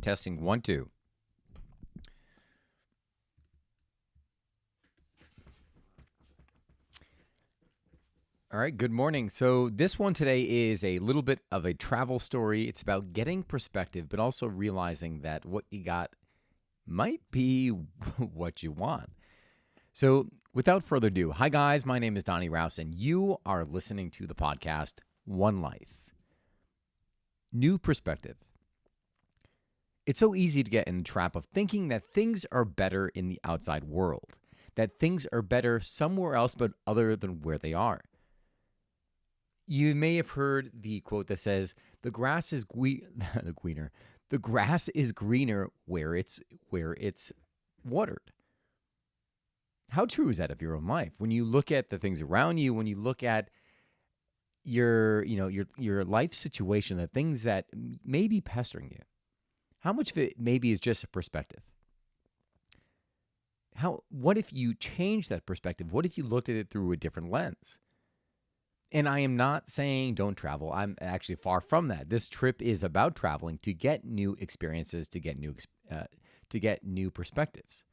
Testing 1, 2. All right, good morning. So, this one today is a little bit of a travel story. It's about getting perspective, but also realizing that what you got might be what you want. So, without further ado, hi guys, my name is Donnie Rouse, and you are listening to the podcast One Life. New perspective. It's so easy to get in the trap of thinking that things are better in the outside world, that things are better somewhere else but other than where they are. You may have heard the quote that says, "The grass is the greener. The grass is greener where it's watered." How true is that of your own life? When you look at the things around you, when you look at your life situation, the things that may be pestering you, how much of it maybe is just a perspective? What if you change that perspective? What if you looked at it through a different lens? And I am not saying don't travel. I'm actually far from that. This trip is about traveling to get new experiences, to get new perspectives.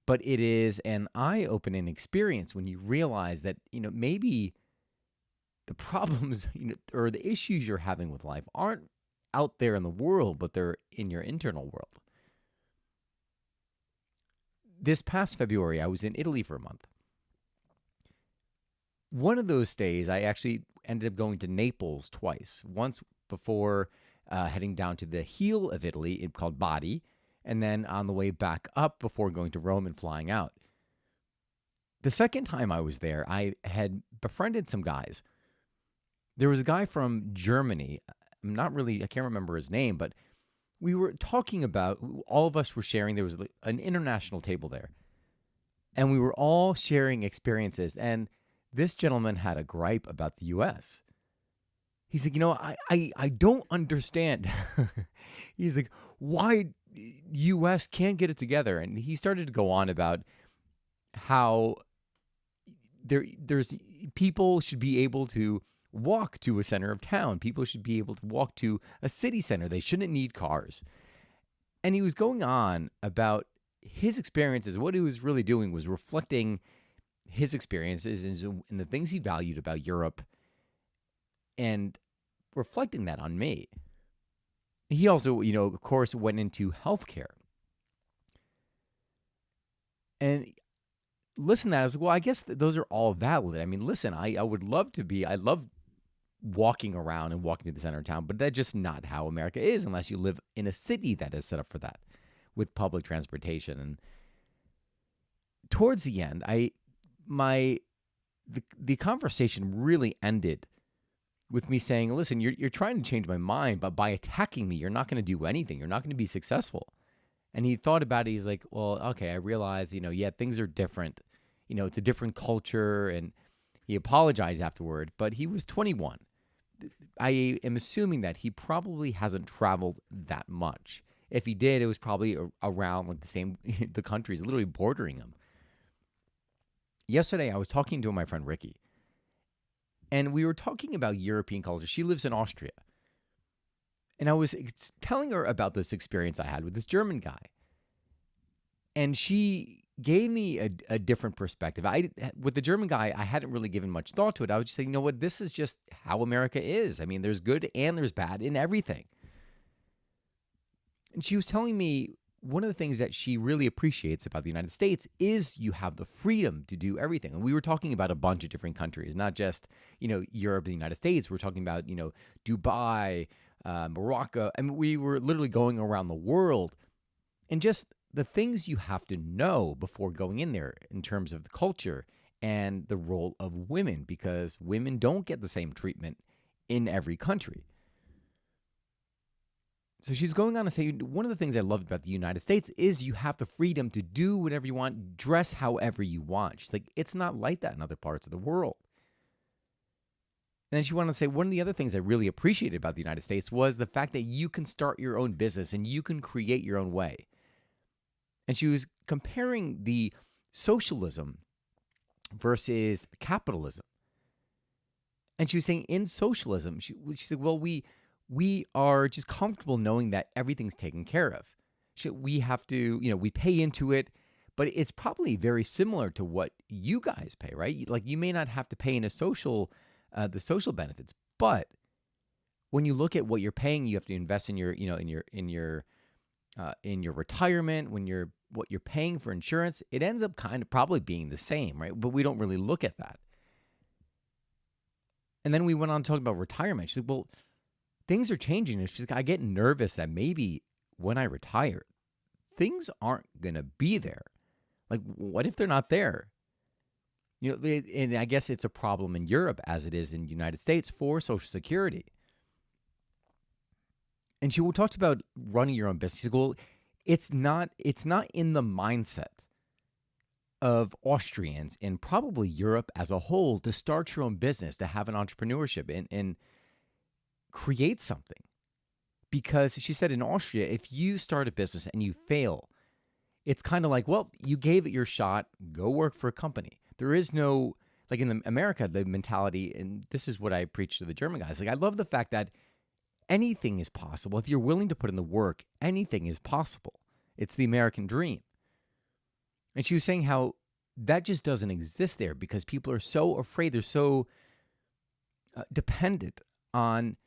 But it is an eye-opening experience when you realize that maybe the problems or the issues you're having with life aren't out there in the world, but they're in your internal world. This past February, I was in Italy for a month. One of those stays, I actually ended up going to Naples twice. Once before heading down to the heel of Italy, called Bari, and then on the way back up before going to Rome and flying out. The second time I was there, I had befriended some guys. There was a guy from Germany. I can't remember his name, but we were talking about, all of us were sharing, there was an international table there. And we were all sharing experiences. And this gentleman had a gripe about the U.S. He's like, I don't understand. He's like, why U.S. can't get it together? And he started to go on about how there's people should be able to walk to a center of town. People should be able to walk to a city center. They shouldn't need cars. And he was going on about his experiences. What he was really doing was reflecting his experiences and the things he valued about Europe and reflecting that on me. He also, of course, went into healthcare. And listen to that, I was like, well, I guess those are all valid. I mean, listen, I love walking around and walking to the center of town, but that's just not how America is unless you live in a city that is set up for that with public transportation. And towards the end, the conversation really ended with me saying, listen, you're trying to change my mind, but by attacking me, you're not going to do anything. You're not going to be successful. And he thought about it. He's like, well, okay, I realize, yeah, things are different. It's a different culture. And he apologized afterward, but he was 21. I am assuming that he probably hasn't traveled that much. If he did, it was probably around like the countries literally bordering him. Yesterday, I was talking to my friend Ricky, and we were talking about European culture. She lives in Austria. And I was telling her about this experience I had with this German guy. And she gave me a different perspective. With the German guy, I hadn't really given much thought to it. I was just saying, you know what, this is just how America is. I mean, there's good and there's bad in everything. And she was telling me one of the things that she really appreciates about the United States is you have the freedom to do everything. And we were talking about a bunch of different countries, not just, Europe and the United States. We're talking about, Dubai, Morocco. I mean, we were literally going around the world, and just the things you have to know before going in there in terms of the culture and the role of women, because women don't get the same treatment in every country. So she's going on to say, one of the things I loved about the United States is you have the freedom to do whatever you want, dress however you want. She's like, it's not like that in other parts of the world. And then she wanted to say, one of the other things I really appreciated about the United States was the fact that you can start your own business and you can create your own way. And she was comparing the socialism versus capitalism. And she was saying in socialism, she said, well, we we are just comfortable knowing that everything's taken care of. We have to, we pay into it, but it's probably very similar to what you guys pay, right? Like you may not have to pay in the social benefits, but when you look at what you're paying, you have to invest in your, in your retirement. What you're paying for insurance, it ends up kind of probably being the same, right? But we don't really look at that. And then we went on talking about retirement. She's like, well, things are changing. And she's like, I get nervous that maybe when I retire, things aren't going to be there. Like, what if they're not there? And I guess it's a problem in Europe as it is in the United States for Social Security. And she talked about running your own business. She said, well, it's not in the mindset of Austrians and probably Europe as a whole to start your own business, to have an entrepreneurship and create something. Because she said in Austria, if you start a business and you fail, it's kind of like, well, you gave it your shot, go work for a company. There is no, like in America, the mentality, and this is what I preach to the German guys. Like, I love the fact that anything is possible. If you're willing to put in the work, anything is possible. It's the American dream. And she was saying how that just doesn't exist there because people are so afraid. They're so dependent on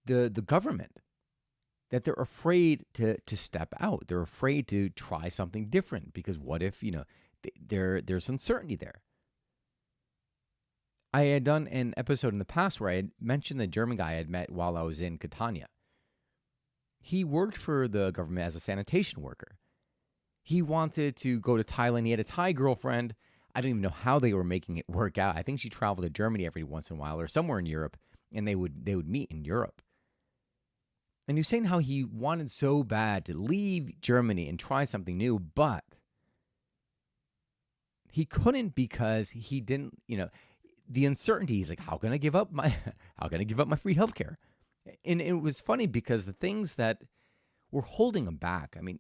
the government that they're afraid to step out. They're afraid to try something different because what if, there's uncertainty there. I had done an episode in the past where I had mentioned the German guy I had met while I was in Catania. He worked for the government as a sanitation worker. He wanted to go to Thailand. He had a Thai girlfriend. I don't even know how they were making it work out. I think she traveled to Germany every once in a while or somewhere in Europe, and they would meet in Europe. And he was saying how he wanted so bad to leave Germany and try something new, but he couldn't because he didn't, the uncertainty. He's like, how can I give up my free healthcare? And it was funny because the things that were holding him back, I mean,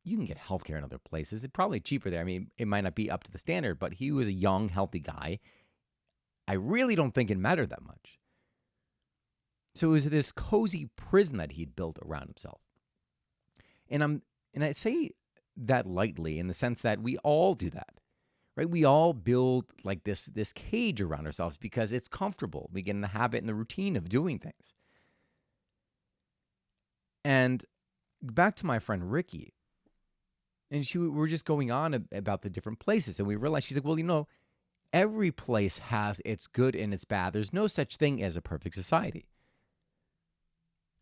you can get healthcare in other places. It's probably cheaper there. I mean, it might not be up to the standard, but he was a young, healthy guy. I really don't think it mattered that much. So it was this cozy prison that he'd built around himself. And I say that lightly in the sense that we all do that, right? We all build like this cage around ourselves because it's comfortable. We get in the habit and the routine of doing things. And back to my friend Ricky, and we were just going on about the different places, and we realized, she's like, well, every place has its good and its bad. There's no such thing as a perfect society.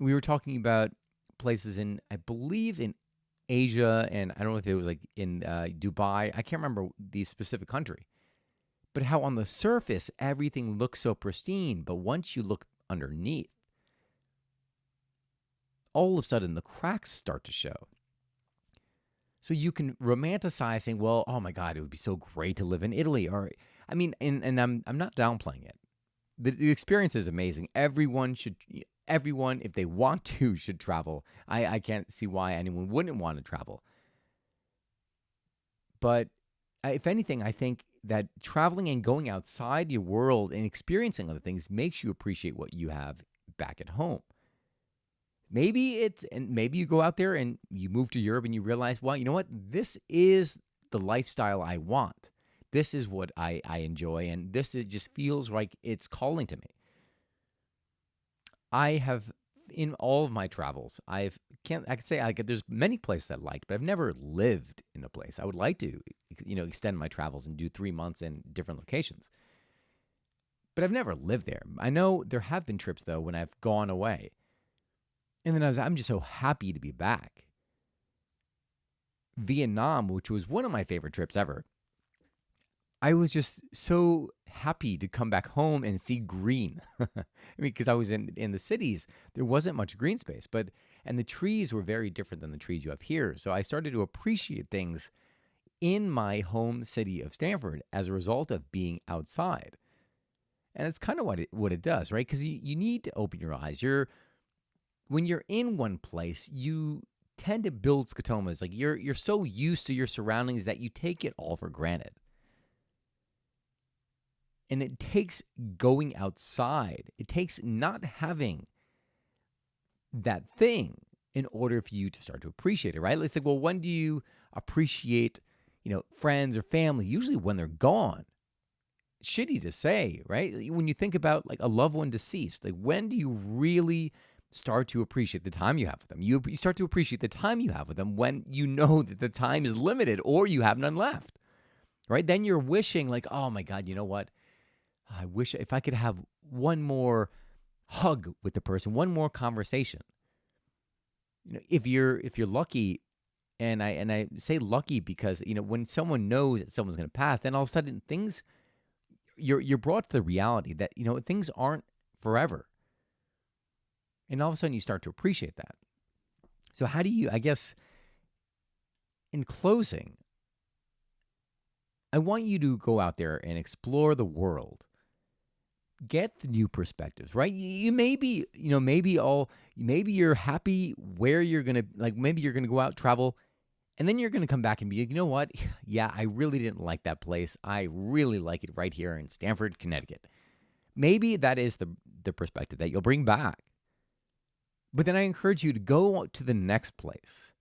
We were talking about places in, I believe, in Asia, and I don't know if it was like in Dubai. I can't remember the specific country. But how on the surface, everything looks so pristine, but once you look underneath, all of a sudden the cracks start to show. So you can romanticize saying, well, oh my God, it would be so great to live in Italy. Or, I mean, and I'm not downplaying it. The experience is amazing. Everyone, if they want to, should travel. I can't see why anyone wouldn't want to travel. But if anything, I think that traveling and going outside your world and experiencing other things makes you appreciate what you have back at home. Maybe you go out there and you move to Europe and you realize, well, you know what? This is the lifestyle I want. This is what I enjoy, and just feels like it's calling to me. I have, in all of my travels, there's many places I liked, but I've never lived in a place. I would like to, extend my travels and do 3 months in different locations. But I've never lived there. I know there have been trips, though, when I've gone away. And then I'm just so happy to be back. Vietnam, which was one of my favorite trips ever, I was just so happy to come back home and see green. I mean, because I was in the cities, there wasn't much green space, and the trees were very different than the trees you have here. So I started to appreciate things in my home city of Stanford as a result of being outside. And it's kind of what it does, right? Because you need to open your eyes. When you're in one place, you tend to build scotomas. Like you're so used to your surroundings that you take it all for granted. And it takes going outside. It takes not having that thing in order for you to start to appreciate it, right? It's like, well, when do you appreciate, friends or family? Usually when they're gone. Shitty to say, right? When you think about like a loved one deceased, like when do you really start to appreciate the time you have with them? You start to appreciate the time you have with them when you know that the time is limited or you have none left, right? Then you're wishing like, oh my God, you know what? I wish if I could have one more hug with the person, one more conversation. If you're lucky, and I say lucky because when someone knows that someone's going to pass, then all of a sudden things you're brought to the reality that things aren't forever, and all of a sudden you start to appreciate that. So how do you? I guess in closing, I want you to go out there and explore the world. Get the new perspectives, right? You maybe, maybe you're happy where you're gonna maybe you're gonna go out, travel, and then you're gonna come back and be like, you know what? Yeah, I really didn't like that place. I really like it right here in Stamford, Connecticut. Maybe that is the perspective that you'll bring back. But then I encourage you to go to the next place.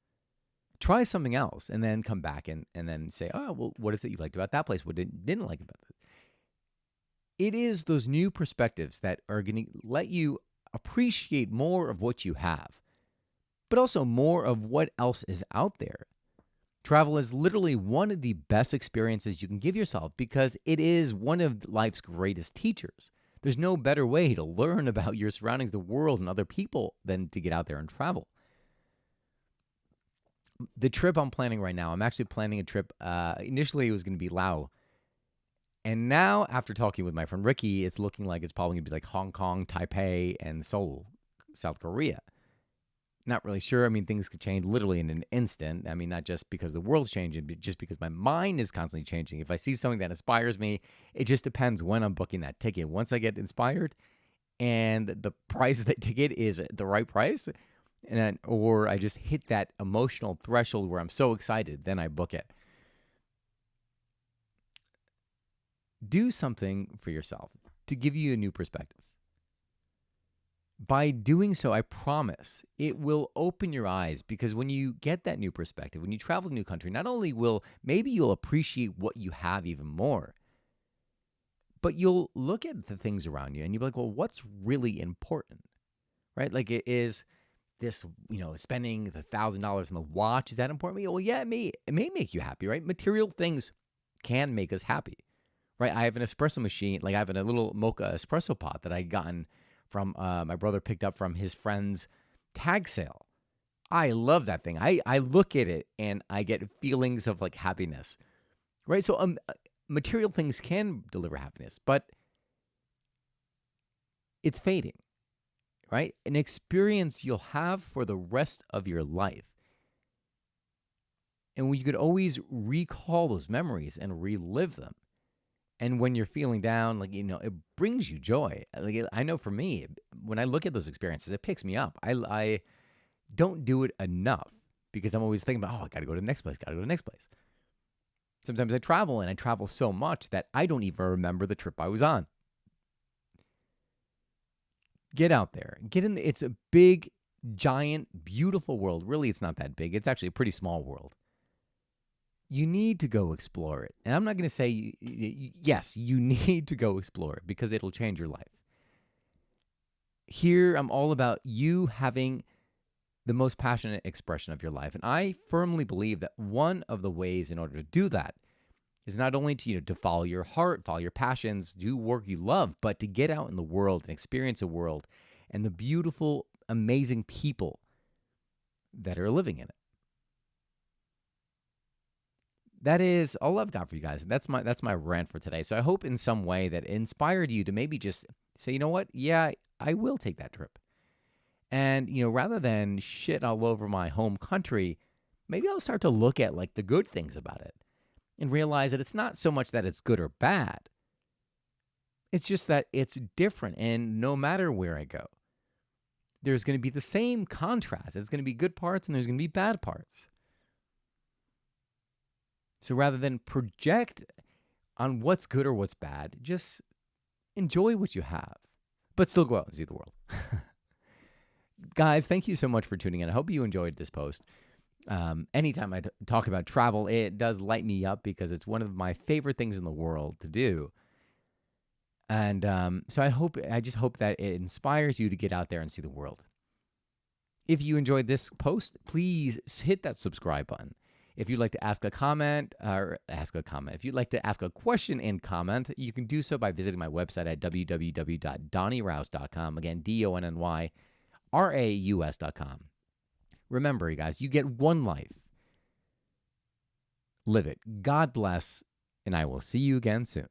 Try something else and then come back and then say, oh, well, what is it you liked about that place? What didn't like about it? It is those new perspectives that are going to let you appreciate more of what you have, but also more of what else is out there. Travel is literally one of the best experiences you can give yourself because it is one of life's greatest teachers. There's no better way to learn about your surroundings, the world, and other people than to get out there and travel. The trip I'm planning right now, I'm actually planning a trip. Initially, it was going to be Laos. And now, after talking with my friend Ricky, it's looking like it's probably going to be like Hong Kong, Taipei, and Seoul, South Korea. Not really sure. I mean, things could change literally in an instant. I mean, not just because the world's changing, but just because my mind is constantly changing. If I see something that inspires me, it just depends when I'm booking that ticket. Once I get inspired and the price of the ticket is the right price, or I just hit that emotional threshold where I'm so excited, then I book it. Do something for yourself to give you a new perspective. By doing so, I promise it will open your eyes because when you get that new perspective, when you travel to a new country, not only will maybe you'll appreciate what you have even more, but you'll look at the things around you and you'll be like, well, what's really important, right? Like it is this, spending the $1,000 on the watch. Is that important? Well, yeah, it may make you happy, right? Material things can make us happy. Right, I have an espresso machine. Like I have a little mocha espresso pot that I gotten from my brother picked up from his friend's tag sale. I love that thing. I look at it and I get feelings of like happiness. Right, so material things can deliver happiness, but it's fading. Right, an experience you'll have for the rest of your life, and you could always recall those memories and relive them. And when you're feeling down, it brings you joy. Like I know for me, when I look at those experiences, it picks me up. I don't do it enough because I'm always thinking about, I got to go to the next place, Sometimes I travel and I travel so much that I don't even remember the trip I was on. Get out there. It's a big, giant, beautiful world. Really, it's not that big. It's actually a pretty small world. You need to go explore it. And I'm not going to say, yes, you need to go explore it because it'll change your life. Here, I'm all about you having the most passionate expression of your life. And I firmly believe that one of the ways in order to do that is not only to follow your heart, follow your passions, do work you love, but to get out in the world and experience a world and the beautiful, amazing people that are living in it. That is all I've got for you guys. That's my rant for today. So I hope in some way that inspired you to maybe just say, you know what? Yeah, I will take that trip. And, rather than shit all over my home country, maybe I'll start to look at like the good things about it and realize that it's not so much that it's good or bad. It's just that it's different. And no matter where I go, there's going to be the same contrast. There's going to be good parts and there's going to be bad parts. So rather than project on what's good or what's bad, just enjoy what you have, but still go out and see the world. Guys, thank you so much for tuning in. I hope you enjoyed this post. Anytime I talk about travel, it does light me up because it's one of my favorite things in the world to do. And so I just hope that it inspires you to get out there and see the world. If you enjoyed this post, please hit that subscribe button. If you'd like to ask a comment, if you'd like to ask a question and comment, you can do so by visiting my website at www.donnyraus.com. Again, DonnyRaus.com. Remember, you guys, you get one life. Live it. God bless, and I will see you again soon.